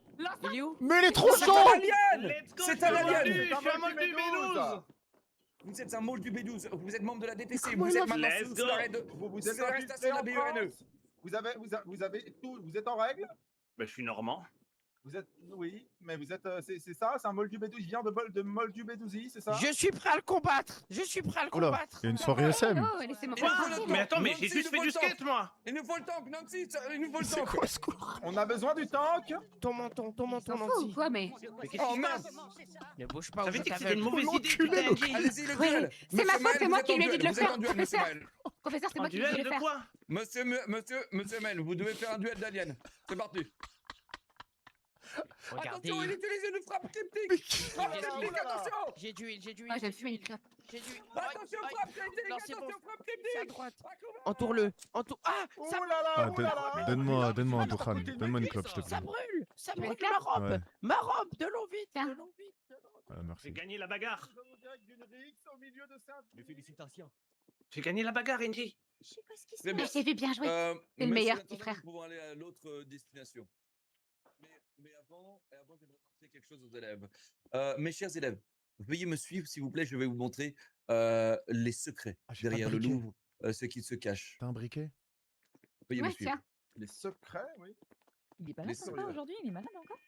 Il est où? Mais il est trop C'est chaud! un alien! Let's go, C'est je suis un un moldu, alien! je suis un moldu B12. Vous êtes un moldu B12. Vous êtes membre de la DTC. Comment Vous êtes il a maintenant Let's sous go. l'arrêt de. Vous C'est êtes la infiltré l'arrestation de la en BUNE. France. Vous avez tout. Vous êtes en règle? Bah, je suis normand. Vous êtes, oui, mais vous êtes, c'est ça, c'est un moldu B12. Il vient de moldu B12, c'est ça? Je suis prêt à le combattre. Je suis prêt à le Oula, combattre. il y a une soirée SM. Oh, laissez-moi Quoi? tranquille. Mais attends, mais Nancy, j'ai juste fait il du faut le skate, moi. Il nous faut le tank, Nancy. Il nous faut le C'est tank. quoi ce cours? On a besoin du tank. Ton menton, Fou ou Nancy. quoi, mais Mais qu'est-ce Oh qui se merde. passe? Ne bouge pas ou T'avais je dit que c'était t'aveugle. une mauvaise idée, putain, Angie. Allez-y, le Oui, duel. c'est ma Monsieur faute, Mel, c'est vous moi êtes qui en lui ai dit de le duel. Vous êtes faire, en duel, monsieur professeur. Mel. Professeur, c'est Un moi qui lui ai dit de duel le de faire. quoi? Monsieur Mel, vous devez faire un duel d'aliens. C'est parti. Regardez. Attention, il utilise une frappe cryptique. Frappe Qu'est-ce cryptique, qu'il- attention. J'ai d'huile, j'ai d'huile. Ah, j'aime fumer une clope. J'ai d'huile. Attention, Aïe, frappe aïe. cryptique. Non, c'est bon. Attention, frappe C'est à cryptique. droite. Entoure-le. Entoure. Ah, Oh ça là là, Ah, oh là là. donne-moi un Doukhan. Donne-moi une clope, s'il te Ça plaît. brûle. Ça Tu veux brûle une ma robe. Ouais. Ma robe. De l'eau vite. Tiens. De l'eau vite. Ah, J'ai merci. gagné la bagarre. Nous avons direct d'une rixe au milieu de Saint-Denis. Félicitations. J'ai gagné la bagarre, Angie. Je sais pas ce qui se Très passe. bien. J'ai vu bien jouer. C'est le meilleur petit frère. Nous pouvons aller à l'autre destination. Mais avant j'aimerais montrer quelque chose aux élèves. Mes chers élèves, veuillez me suivre, s'il vous plaît. Je vais vous montrer les secrets Ah, j'ai pas de derrière le briquet. Louvre, ce qui se cache. T'as un briquet? Veuillez me Ouais, suivre. tiens. Les secrets, oui. Il est pas Les là, sympa sérieux. aujourd'hui, il est malade encore.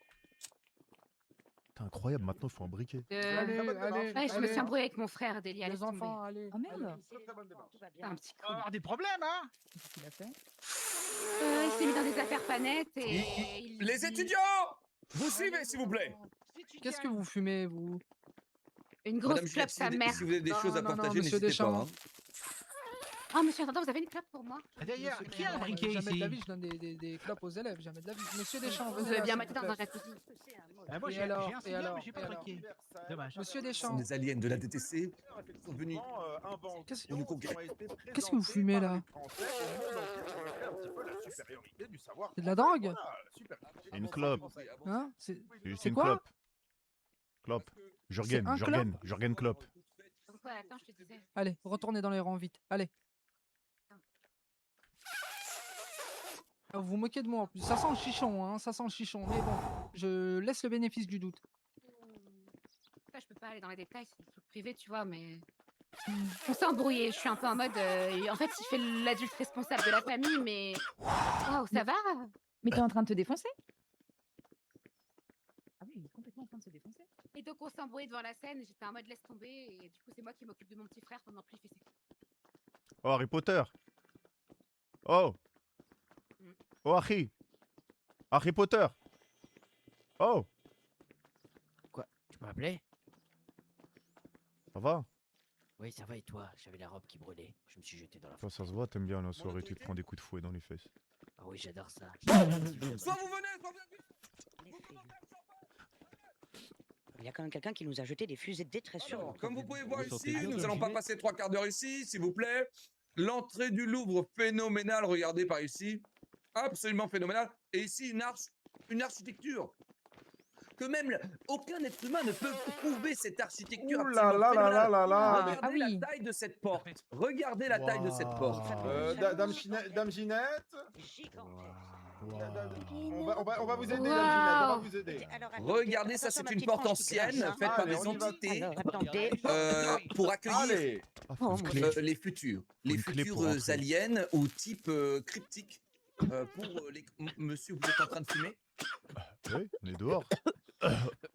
T'es incroyable, maintenant il faut un briquet. Allez, bonne démarche. allez, Ouais, je me allez. suis embrouillée avec mon frère, Delia. Les laisse tomber. enfants, allez. Oh merde. Très bonne démarche. Tout va C'est bien. un petit On va con. avoir des problèmes, hein? Qu'est-ce qu'il a fait? Il s'est mis dans des affaires pas nettes et... il Les dit- étudiants, vous suivez, s'il vous plaît. Qu'est-ce que vous fumez, vous? Une grosse Madame clope, Ginette, sa mère. si vous avez des Non, choses à non, non, partager, monsieur n'hésitez pas. Deschamps. hein. Ah, monsieur, attendez, vous avez une clope pour moi? D'ailleurs, Monsieur qui a un Deschamps, briquet jamais de la vie, ici? je donne des clopes aux élèves, jamais de la vie. Monsieur Deschamps, Vous venez avez là, bien s'il mettre vous dans un plaît. jacuzzi. Moi, Et j'ai alors, un et cigare, alors, mais j'ai pas et de alors. briquet. Dommage. Monsieur Ce sont Deschamps, des aliens de la DTC. Ils sont venus qu'est-ce pour nous conquérir. qu'est-ce que vous fumez là? C'est de la drogue? Une clope. Hein? C'est juste C'est une quoi? clope. Clope. C'est un Jurgen Klopp. Ouais, attends, je te disais. Allez, retournez dans les rangs vite. Allez. Ah, vous vous moquez de moi en plus. Ça sent le chichon, hein, ça sent le chichon. Mais bon, je laisse le bénéfice du doute. Ça, je peux pas aller dans les détails, c'est des trucs privés, tu vois, mais. On s'est embrouillé, je suis un peu en mode. En fait, il fait l'adulte responsable de la famille, mais. Waouh, ça va? Mais t'es en train de te défoncer? Ah oui, il est complètement en train de se défoncer. Et donc, on s'est embrouillé devant la scène, j'étais en mode laisse tomber, et du coup, c'est moi qui m'occupe de mon petit frère pendant que lui fait ses trucs. Oh, Harry Potter. Oh. Oh, Harry. Harry Potter. Oh. Quoi? Tu m'as appelé? Ça va? Oui, ça va et toi? J'avais la robe qui brûlait. Je me suis jeté dans la Toi, ça se voit, t'aimes bien la soirée, tu te prends des coups de fouet dans les fesses. Ah oui, j'adore ça. Soit vous venez, soit vous Il y a quand même quelqu'un qui nous a jeté des fusées de détresse sur Alors, nous. comme vous pouvez voir Vous sentez ici, bien, nous Tom allons pas Gilet passer 3 quarts d'heure ici, s'il vous plaît. L'entrée du Louvre, phénoménale, regardez par ici. Absolument phénoménale. Et ici, une architecture. Que même aucun être humain ne peut prouver cette architecture. Ouh là là là là là là. Regardez Ah oui. la taille de cette porte. Regardez la taille de cette porte. Dame Ginette, Gigantesque. on va vous aider, Wow. Dame Ginette, on va vous aider. Alors, attendez, Regardez, ça attention, c'est ma une petite porte frange qui glace, ancienne hein. faite par Allez, des on y va. entités Alors, attendez. pour accueillir Allez. Ah, faut Oh, une mon clé. les futurs. Les Une clé pour futurs entrer. aliens ou type cryptique. Monsieur, vous êtes en train de fumer? Oui, on est dehors.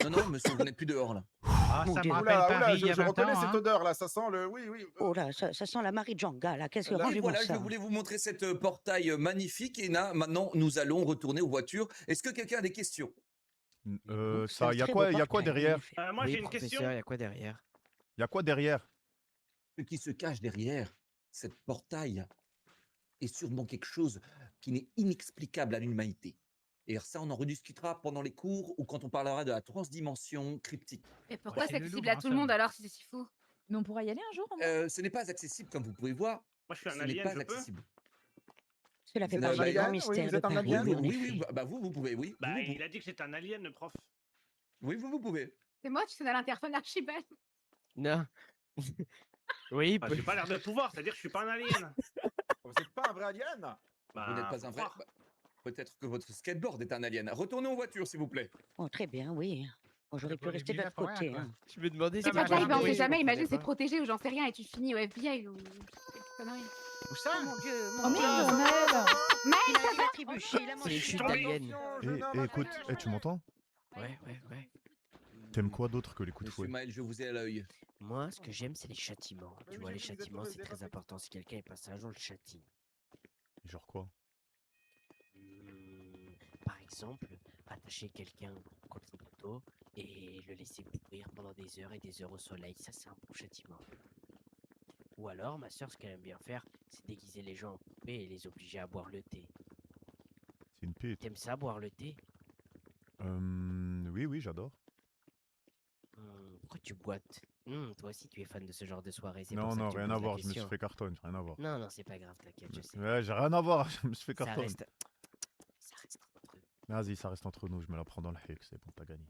Non, non, monsieur, vous n'êtes plus dehors là. Ah, Mon ça me Dieu. rappelle Oula, Paris il y a je 20 reconnais ans, cette hein. odeur là, ça sent le. Oui, oui. Oh là, ça sent la Marie Djanga, là. Qu'est-ce que Là, Et rangez-moi voilà, ça? je voulais vous montrer cette portail magnifique. Et là, maintenant, nous allons retourner aux voitures. Est-ce que quelqu'un a des questions? C'est un Ça, y a très quoi, beau y a quoi portail, derrière? en effet. Moi, Oui, j'ai une professeur, question. il y a quoi derrière? Y a quoi derrière? Ce qui se cache derrière cette portail est sûrement quelque chose qui n'est inexplicable à l'humanité. Et ça, on en rediscutera pendant les cours ou quand on parlera de la transdimension cryptique. Mais pourquoi c'est c'est le accessible Louvre, à hein, tout le ça. monde alors si c'est si fou? Mais on pourra y aller un jour, au moins? Ce n'est pas accessible, comme vous pouvez voir. Moi, je suis un Ce n'est alien, pas je peux? accessible. Cela fait C'est partie un des grands alien, oui, mystères vous de êtes un Paris. alien? Oui, en Oui, effet. oui, bah vous pouvez, oui. Bah, vous, il a dit que c'était un alien, le prof. oui, vous pouvez. C'est moi, tu sonnes à l'interphone Archibald. Non. Oui, Bah, j'ai pas l'air de pouvoir, c'est-à-dire que je suis pas un alien. Vous n'êtes pas un vrai alien? Bah, Vous n'êtes pas faut un vrai. croire. Bah, peut-être que votre skateboard est un alien. Retournez en voiture, s'il vous plaît. Oh, très bien, oui. Bon, j'aurais pu pas rester de Olivier l'autre pour rien, côté. quoi. Hein. je me demandais C'est bah, pas grave, bah, on oui, sait je jamais, comprenais imagine c'est pas. protégé ou j'en sais rien et tu finis au FBI ou. Quelle connerie. Où ça? Oh mon dieu, Oh mon dieu. merde, Mel! Il a trébuché, il a C'est mangé. les chutes tombé. d'aliens. Écoute, tu m'entends? Ouais. T'aimes quoi d'autre que les coups de Monsieur fouet? Maël, je vous ai à l'œil. Moi, ce que j'aime, c'est les châtiments. Oui, Tu oui, vois, j'ai les vu, vous êtes châtiments, heureux, c'est vous êtes très heureux. important. Si quelqu'un est passé un jour, on le châtie. Genre quoi? Par exemple, attacher quelqu'un contre un poteau et le laisser pourrir pendant des heures et des heures au soleil. Ça, c'est un bon châtiment. Ou alors, ma soeur, ce qu'elle aime bien faire, c'est déguiser les gens en poupées et les obliger à boire le thé. C'est une pute. T'aimes ça, boire le thé? Oui, j'adore. Pourquoi tu boites? Toi aussi, tu es fan de ce genre de soirée. C'est Non, pour ça non, que tu me rien à poses la voir, je me suis question. fait carton, rien à voir. Non, c'est pas grave, t'inquiète, je sais. Ouais, j'ai rien à voir, je me suis fait Ça carton. reste... Ça reste entre eux. Vas-y, ça reste entre nous, je me la prends dans le hex, c'est bon, t'as gagné.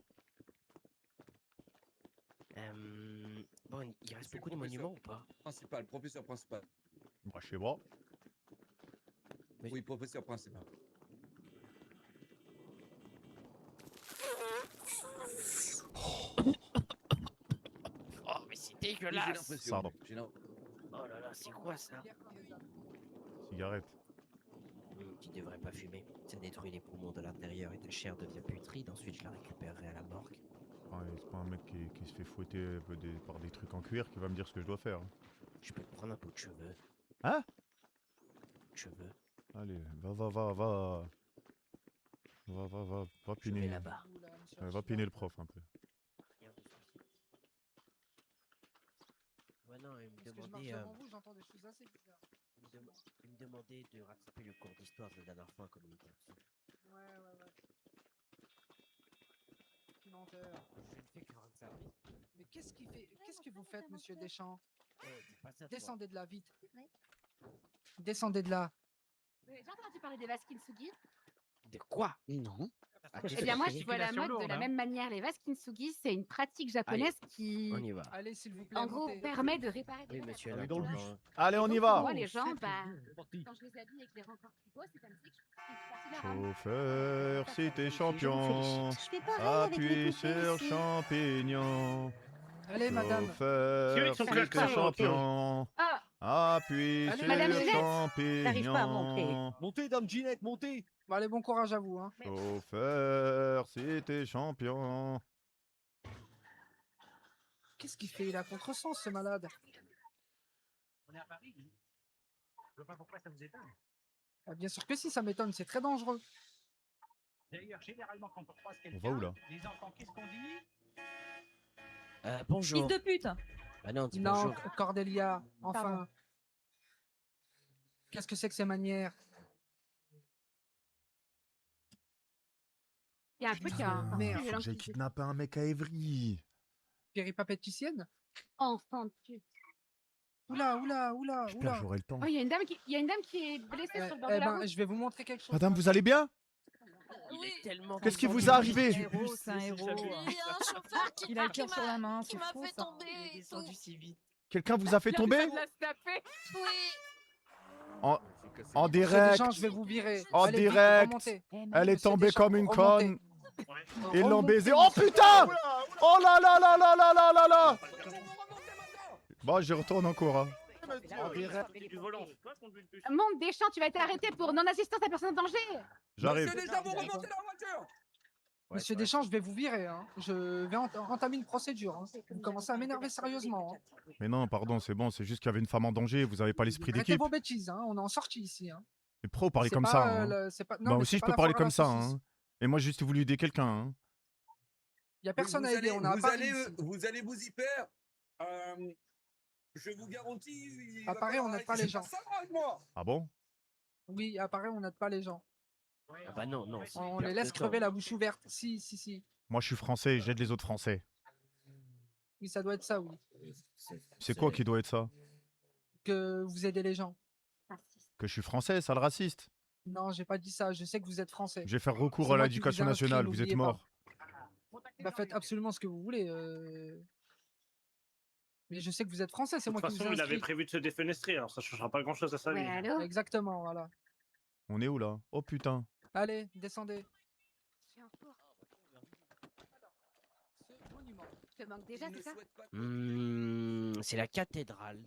Bon, il reste Monsieur le beaucoup de professeur. monuments ou pas? Principal, professeur principal. Moi, chez moi. Oui. Oui, professeur principal. Oh, mais c'est Oui, j'ai dégueulasse! l'impression. Pardon. Oh là là, c'est quoi ça? Cigarette. Tu devrais pas fumer. Ça détruit les poumons de l'intérieur et ta chair devient putride. Ensuite, je la récupérerai à la morgue. Ouais, c'est pas un mec qui se fait fouetter par des trucs en cuir qui va me dire ce que je dois faire. Je peux te prendre un bout de cheveux. Hein? Cheveux. Allez, va Je vais piner. là-bas. Va piner le prof un peu. Rien de souci. Ouais, non, il me Parce que je marche demandait. devant vous, j'entends des choses assez bizarres. Il me demandait de rattraper le cours d'histoire de la dernière fois comme il était absent. Ouais. Menteur. Je ne fais que rendre service. Mais qu'est-ce qu'il fait? Qu'est-ce que vous faites, monsieur Deschamps? Dis pas ça, toi. Descendez de là, vite. Ouais. Descendez de là. Vous avez déjà entendu parler des vases Kintsugi? De quoi? Non. Eh bien, moi, je vois la mode de la même manière. Les vases Kintsugi, c'est une pratique japonaise qui, On y va. Allez, s'il vous plaît. en gros, montez. permet de réparer des Oui, vases. monsieur. Allez, là, dans le tu bus. vois. Allez, on y Donc, va. pour moi, les gens, bah, quand je les habille et que je les rends encore plus beaux, c'est comme si je faisais partie de leur âme. Chauffeur, si t'es Je champion, fais pareil avec les appuie poupées sur ici. champignon. Allez, madame. Chauffeur, son si klaxon, t'es mon champion, Ah, appuie Allez, sur Madame Ginette. T'arrives pas à monter. champignon. Montez, dame Ginette, montez. Bon, allez, bon courage à vous. Hein. Chauffeur, si t'es champion. Qu'est-ce qu'il fait? Il a contresens, ce malade. On est à Paris. Je vois pas pourquoi ça vous étonne. Ah, bien sûr que si, ça m'étonne, c'est très dangereux. D'ailleurs, généralement, quand on croise On va où là? les enfants, qu'est-ce qu'on dit? Bonjour. Fils de pute. Bah non, dis Non, bonjour. Cordelia, enfin. Pardon. Qu'est-ce que c'est que ces manières? il y a un truc encore Merde, plus violent J'ai qui se- kidnappé un mec à Évry. Péripapéticienne? Enfant de pute. Oula. J'espère que j'aurai le temps. Oh, il y a une dame qui est blessée sur le bord de Eh la ben, route. je vais vous montrer quelque chose. Madame, vous allez bien? Il est tellement Qu'est-ce qui content vous de est lui. arrivé? C'est un héros, c'est un héros. Il y a un chauffeur qui, Il a le cœur sur la main, qui c'est m'a faux fait ça. tomber. Il est et descendu tout. si vite. Quelqu'un vous a fait tomber? Il l'a snappé. Oui. En Monsieur direct. Deschamps, je vais vous virer. En Allez, vite, direct. remontez. Eh, madame, Elle est Monsieur tombée Deschamps, comme une remontez. conne. Ils l'ont Remontez, baisé. Oh monsieur. putain! Oula, Oh là là là là là là là là! Remontez maintenant. Bon, j'y retourne encore. Hein. En direct du volant. C'est toi qui conduis le bus. Monte Deschamps, tu vas être arrêté pour non-assistance à personne en danger. J'arrive. Monsieur Deschamps, vous remontez dans la voiture. Monsieur Deschamps, je vais vous virer. Hein. Je vais entamer une procédure. Hein. Vous commencez à m'énerver sérieusement. Hein. Mais non, pardon, c'est bon, c'est juste qu'il y avait une femme en danger, vous avez pas l'esprit Arrêtez d'équipe. vos bêtises. Hein. On est en sortie ici. Hein. Mais pourquoi vous parlez C'est comme pas, ça? Hein c'est pas... Bah mais aussi, c'est je pas peux la parler foire à comme la ça. saucisse. Hein. Et moi, juste voulu aider quelqu'un. Hein. Il n'y a personne à aider. On est à Paris ici. Vous allez vous y faire. Je vous garantis. il va À Paris, falloir on n'aide pas arrêter les de gens. faire ça avec moi. Ah bon? Oui, à Paris, on n'aide pas les gens. Ah bah non. On les laisse crever la bouche ouverte. Si. Moi, je suis français et j'aide les autres français. Oui, ça doit être ça, oui. C'est quoi qui doit être ça? Que vous aidez les gens. Que je suis français, sale raciste. Non, j'ai pas dit ça. Je sais que vous êtes français. Je vais faire recours C'est à moi qui l'éducation vous ai inscrit, nationale, vous êtes n'oubliez pas. mort. Bah, faites absolument ce que vous voulez. Mais je sais que vous êtes français, c'est De moi toute qui vous ai façon, il avait inscrit. prévu de se défenestrer, alors ça changera pas grand-chose à sa vie. Ouais, allô? Exactement, voilà. On est où là? Oh putain. Allez, descendez. Je suis en cours. Ce monument. Je te manque déjà, Il c'est ne ça? souhaite pas- C'est la cathédrale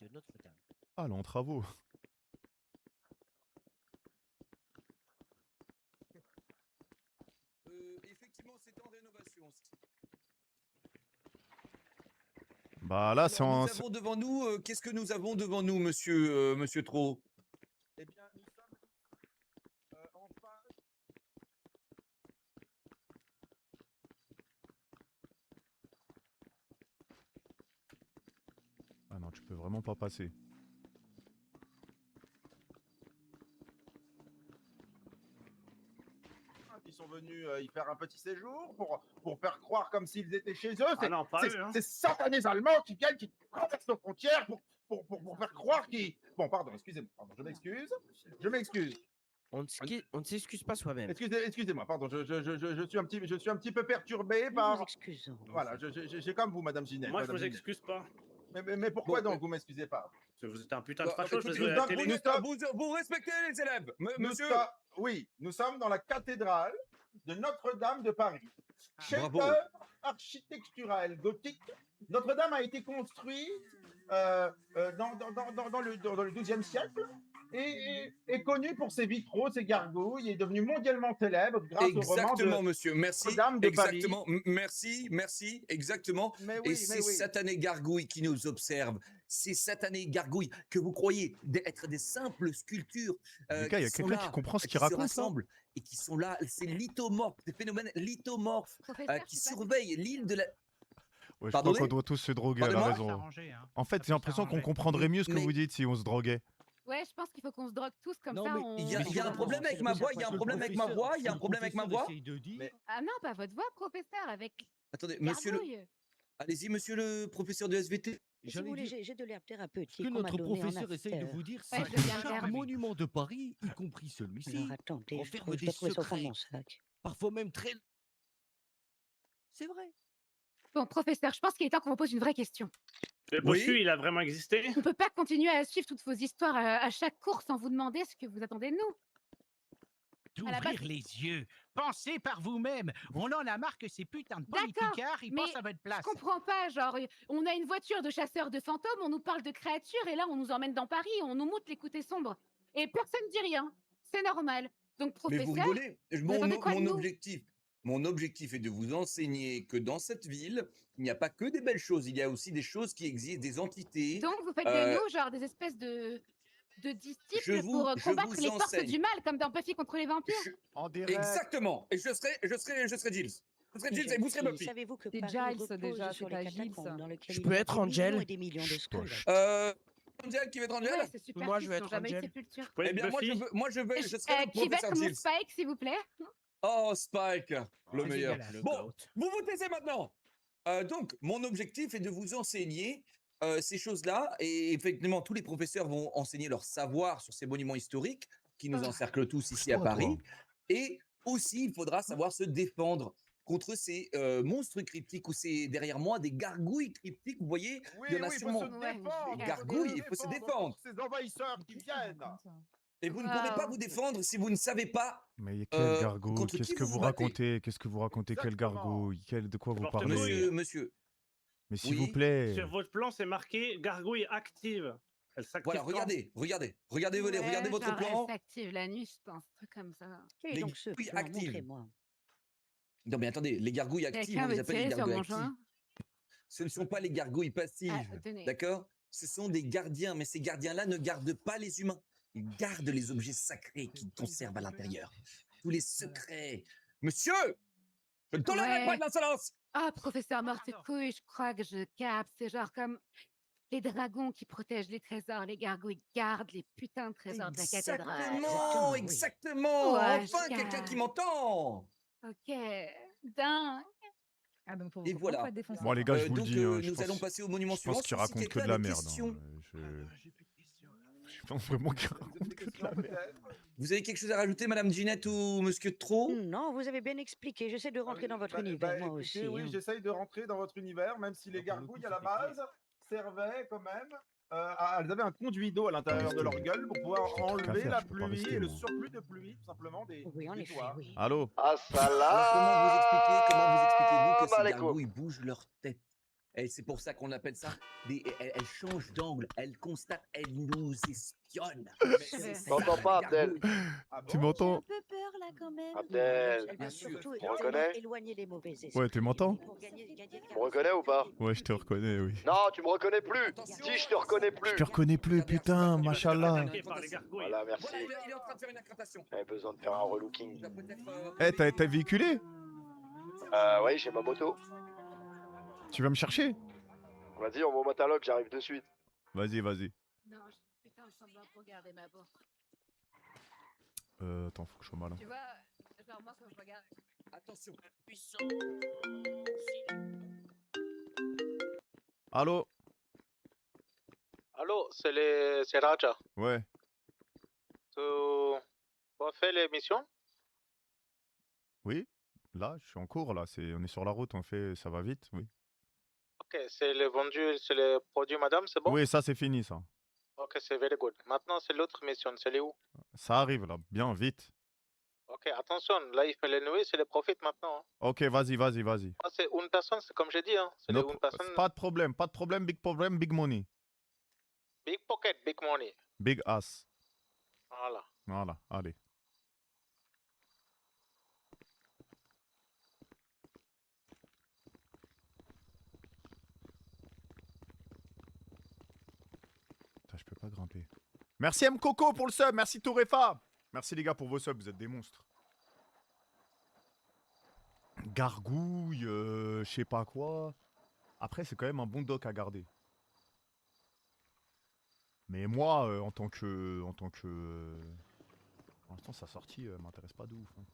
de Notre-Dame. Ah, là, en travaux. Effectivement, c'est en rénovation. Bah là, c'est Alors, en. nous avons devant nous, qu'est-ce que nous avons devant nous, monsieur Tro? Eh bien, nous sommes en phase. Ah non, tu peux vraiment pas passer. Qui sont venus y faire un petit séjour pour faire croire comme s'ils étaient chez eux. Ah non, pas eux, hein. Ces satanés Allemands qui viennent, qui traversent nos frontières pour faire croire qu'ils... Bon, pardon, excusez-moi, pardon, je m'excuse. On ne s'excuse pas soi-même. Excusez-moi, pardon, je suis un petit peu perturbé par... Excusons. Voilà, j'ai comme vous, Madame Ginette. Moi, je Madame vous Ginette. excuse pas. Mais pourquoi Bon, donc vous m'excusez pas? Parce que vous êtes un putain de Bah, facho, je écoutez, vous ai vu à la télé. nous- vous respectez les élèves, monsieur. Oui, nous sommes dans la cathédrale de Notre-Dame de Paris. Bravo. Chef-d'œuvre architectural gothique. Notre-Dame a été construite dans le XIIe siècle et est connue pour ses vitraux, ses gargouilles, et est devenue mondialement célèbre grâce au roman Exactement, de monsieur. Merci. Notre-Dame de Paris. Exactement. Merci. Exactement. Mais Et ces satanés gargouilles qui nous observent, ces satanés gargouilles que vous croyez être des simples sculptures, Lucas, il y a qui sont quelqu'un là, qui comprend ce qui qu'il se raconte. Là rassemblent et qui sont là, ces lithomorphes, des phénomènes lithomorphes Professeur, qui je sais pas si- surveillent l'île de la. Ouais, je crois Pardonnez qu'on doit tous se droguer, elle a Pardonnez-moi raison. s'arranger, hein. En fait, Ça j'ai peut l'impression qu'on s'arranger. comprendrait mieux ce que Mais- vous dites si on se droguait. Ouais, je pense qu'il faut qu'on se drogue tous comme Non, ça. mais on... Il y a Mais un problème avec ma voix, il y a un problème avec ma voix, il y a un problème avec ma voix. Mais- Ah non, pas votre voix, professeur, avec Attendez, monsieur le... Gargouille. Allez-y, monsieur le professeur de SVT. Si vous voulez, j'ai de l'herbe thérapeutique. Ce que qu'on m'a notre donné en professeur essaye de after. vous dire, Ouais, c'est je que viens de chaque faire. monument de Paris, y compris celui-ci, Alors attendez, je renferme dois des trouver ça au fond de secrets, mon sac. parfois même très... C'est vrai. Bon, professeur, je pense qu'il est temps qu'on vous pose une vraie question. Le Oui. bossu, il a vraiment existé? On peut pas continuer à suivre toutes vos histoires à chaque course sans vous demander ce que vous attendez de nous. À la D'ouvrir base- les yeux. Pensez par vous-même. On en a marre que ces putains de D'accord, politicards, ils mais pensent à votre Je place. comprends pas, genre, on a une voiture de chasseurs de fantômes, on nous parle de créatures, et là, on nous emmène dans Paris, on nous montre les côtés sombres. Et personne dit rien. C'est normal. Donc, Mais vous professeur, rigolez. attendez quoi de nous Mon objectif est de vous enseigner que dans cette ville, il n'y a pas que des belles choses, il y a aussi des choses qui existent, des entités. donc vous faites Euh, de nous, genre, des espèces de je disciples vous- pour je combattre vous les forces enseigne. du mal, comme dans Buffy contre les vampires. Je- En direct. Exactement. Et je serai Gilles. Je serai Gilles et vous serez Buffy. Savez-vous que C'est Paris Giles, repose déjà, sur c'est les pas Giles, catacombes ça. dans lesquelles Je il peux y a être des millions Angel et des millions de Chut, squelettes. Angel qui va être Angel. Ouais, c'est super. Moi, je ils vais ont être jamais eu de Angel. sépulture. Vous pouvez Eh être bien, Buffy? je serai le Qui va être professeur mon Gilles. Spike, s'il vous plaît? Oh, Spike, le C'est meilleur. dégueulasse. Bon, vous vous taisez maintenant. Donc, mon objectif est de vous enseigner ces choses-là. Et effectivement, tous les professeurs vont enseigner leur savoir sur ces monuments historiques qui nous encerclent tous ici à Pousse-toi, Paris. Et aussi, il faudra savoir se défendre contre ces monstres cryptiques ou ces, derrière moi, des gargouilles cryptiques. Vous voyez, Oui, il y en a oui, il faut sûrement. se Ouais, défendre. les gargouilles, il faut se défendre. contre ces envahisseurs qui viennent. Et vous ne pourrez pas Waouh. vous défendre si vous ne savez pas. Mais quelle gargouille? contre Qu'est-ce qui que vous vous vous battez? racontez? Qu'est-ce que vous racontez? Quelle Exactement. gargouille? De quoi vous N'importe parlez? quoi. Monsieur, Mais s'il Oui. vous plaît. Sur votre plan, c'est marqué gargouille active. Elle s'active voilà, quand? regardez Ouais, votre genre, plan. Elle s'active la nuit, je pense, un truc comme ça. Quel est Les donc ce gargouilles plan? actives. Montrez-moi. Non, mais attendez, les gargouilles actives, Quelqu'un on les veut appelle les tirer sur gargouilles mon actives. joint? Ce ne sont pas les gargouilles passives, Tenez. d'accord? Ce sont des gardiens, mais ces gardiens-là ne gardent pas les humains. Ils gardent les objets sacrés qu'ils conservent à l'intérieur. Tous les secrets. Monsieur, je ne tolérerai Ouais. pas de l'insolence. Ah, professeur Mortecouille, je crois que je capte. C'est genre comme les dragons qui protègent les trésors, les gargouilles gardent les putains de trésors de la cathédrale. Exactement, oui. exactement. Ouais, Enfin, je quelqu'un capte. qui m'entend. Ok, dingue. Ah, donc pour Et vous voilà. comprendre, faut être défoncé. Bon, les gars, je vous le Donc, dis. hein, je nous pense- allons passer au monument je suivant. pense qu'il sauf si raconte que quelqu'un de la a des merde. questions. Je pense vraiment qu'il raconte que de la merde. Vous avez quelque chose à rajouter, Madame Ginette ou Monsieur Tro? Non, vous avez bien expliqué. J'essaie de rentrer dans votre univers, moi écoutez, aussi. Oui, hein. j'essaye de rentrer dans votre univers, même si les gargouilles à la base servaient quand même. Elles avaient un conduit d'eau à l'intérieur de leur gueule pour pouvoir enlever faire, la je peux pas pluie rester, et le moi. surplus de pluie, tout simplement, des Oui, en des effet, toits. oui. Allô? Alors, comment vous expliquez-vous que ces Salam alaikum. gargouilles bougent leur tête? Et c'est pour ça qu'on appelle ça elles changent d'angle, elles constatent, elles nous espionnent. C'est ça, T'entends la pas, Abdel? gargouille. Ah Tu bon m'entends? Un peu peur là quand même. Abdel, Elle bien veut sûr. surtout Tu reconnais éloigner les mauvais esprits. Ouais, tu m'entends? Pour gagner de Tu me reconnais ou pas? Ouais, je te reconnais, oui. Non, tu me reconnais plus. Attention, Si, je te reconnais plus. Je te reconnais plus, putain, Tu vas te faire machallah. attaquer par les gargouilles. Voilà, merci. Voilà, il est en train de faire une incantation. J'avais besoin de faire un relooking. Il va peut-être, Eh, t'as véhiculé? Oui, j'ai ma moto. Tu vas me chercher? Vas-y, on va au mataloc, j'arrive de suite. Vas-y, vas-y. Non, putain, je semblant pour garder ma bourse. Attends, faut que je sois malin. Tu vois, genre moi quand je regarde. Attention. Allô? Allô, c'est Raja. Ouais. Tu as fait l'émission? Oui? Là, je suis en cours, là. On est sur la route, ça va vite, oui. Ok, c'est le produit madame, c'est bon? Oui, ça, c'est fini, ça. Ok, c'est very good. Maintenant, c'est l'autre mission, c'est les où? Ça arrive, là. Bien, vite. Ok, attention, là, il fait les nuits, c'est les profits maintenant. Hein. Ok, vas-y. Ah, c'est une personne, c'est comme j'ai dit, hein. C'est No une personne, Pas de problème, big problem, big money. big pocket, big money. Big ass. Voilà. Voilà, allez. Putain, je peux pas grimper. Merci M Coco pour le sub, merci Tourefa. Merci les gars pour vos subs, vous êtes des monstres. Gargouille, je sais pas quoi. Après, c'est quand même un bon doc à garder. Mais moi, en tant que... Pour l'instant, sa sortie m'intéresse pas de ouf. Hein.